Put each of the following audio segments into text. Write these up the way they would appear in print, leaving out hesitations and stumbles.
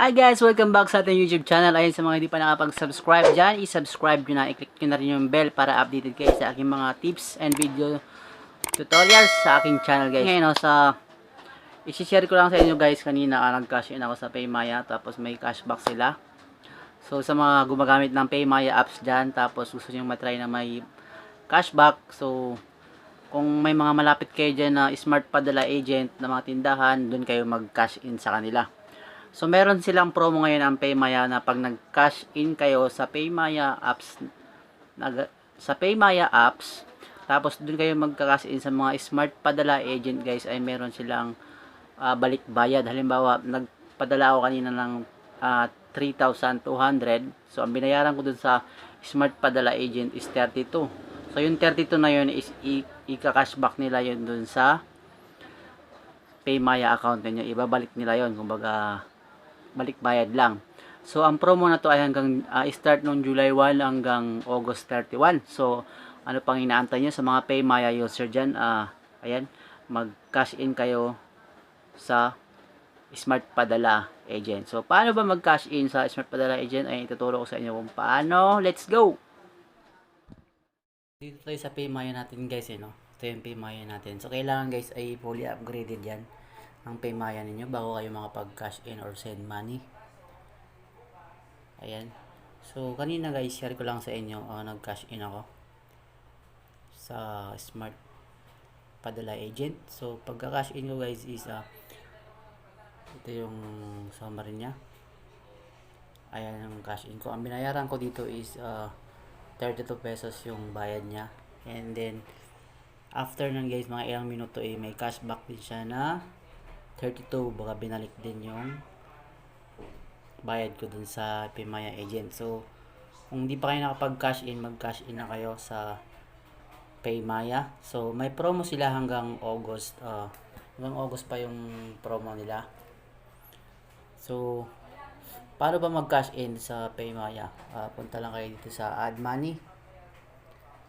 Hi guys! Welcome back sa ating YouTube channel. Ayun, sa mga hindi pa nakapag-subscribe dyan, i-subscribe nyo na, i-click nyo na rin yung bell para updated kayo sa aking mga tips and video tutorials sa aking channel guys. Ngayon, i-share ko lang sa inyo guys, kanina nag-cash in ako sa PayMaya, tapos may cashback sila. So sa mga gumagamit ng PayMaya apps dyan, tapos gusto nyo matry na may cashback, so kung may mga malapit kayo dyan na smartpadala agent na mga tindahan, dun kayo mag-cash in sa kanila. So meron silang promo ngayon ang PayMaya na pag nag-cash in kayo sa PayMaya apps, tapos dun kayo magka-cash in sa mga smart padala agent guys, ay meron silang balikbayad. Halimbawa, nagpadala ako kanina ng 3,200. So ang binayaran ko dun sa smart padala agent is 32. So yung 32 na yun is ika-cashback nila yun dun sa PayMaya account niyo. Ibabalik nila yun, kumbaga balikbayad lang. So ang promo na to ay hanggang start nung July 1 hanggang August 31. So ano pang inaantay nyo sa mga PayMaya user dyan? Ayan, mag-cash in kayo sa smart padala agent. So paano ba mag-cash in sa smart padala agent? Ay ituturo ko sa inyo kung paano. Let's go! Dito tayo sa PayMaya natin guys, no? Ito yung PayMaya natin. So kailangan guys ay fully upgraded yan ang PayMaya ninyo bago kayo makapag-cash in or send money. Ayan. So kanina guys, share ko lang sa inyo, nag-cash in ako sa smart padala agent. So pagka-cash in ko guys is ito yung summary niya. Ayan yung cash in ko. Ang binayaran ko dito is 32 pesos yung bayad niya. And then after nun guys, mga ilang minuto may cashback din siya na 32. Baka binalik din yung bayad ko dun sa PayMaya agent. So kung hindi pa kayo nakapag-cash in, mag-cash in na kayo sa PayMaya. So may promo sila hanggang August. Hanggang August pa yung promo nila. So paano ba mag-cash in sa PayMaya? Punta lang kayo dito sa add money.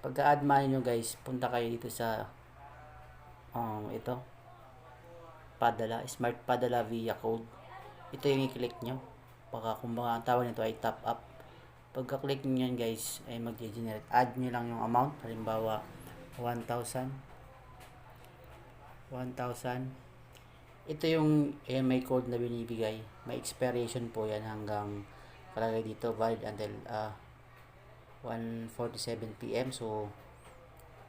Pagka add money nyo guys, punta kayo dito sa ito, padala, smart padala via code. Ito yung i-click nyo. Baka kung baka ang tawag nito ay top up. Pagka click nyo yan guys, ay mag-generate. Add nyo lang yung amount. Halimbawa 1,000. Ito yung may code na binibigay. May expiration po yan hanggang kalagay dito valid until 1:47 PM. So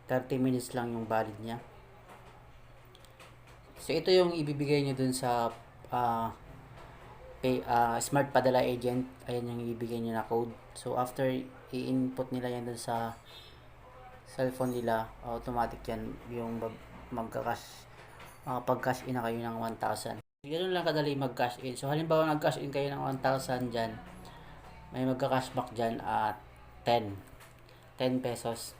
30 minutes lang yung valid niya. So ito yung ibibigay nyo dun sa smart padala agent. Ayan yung ibibigay nyo na code. So after i-input nila yan dun sa cellphone nila, automatic yan yung pag-cash in na kayo ng 1,000. Ganun lang kadali mag-cash in. So halimbawa nag-cash in kayo ng 1,000 dyan, may magka-cashback dyan at 10 pesos.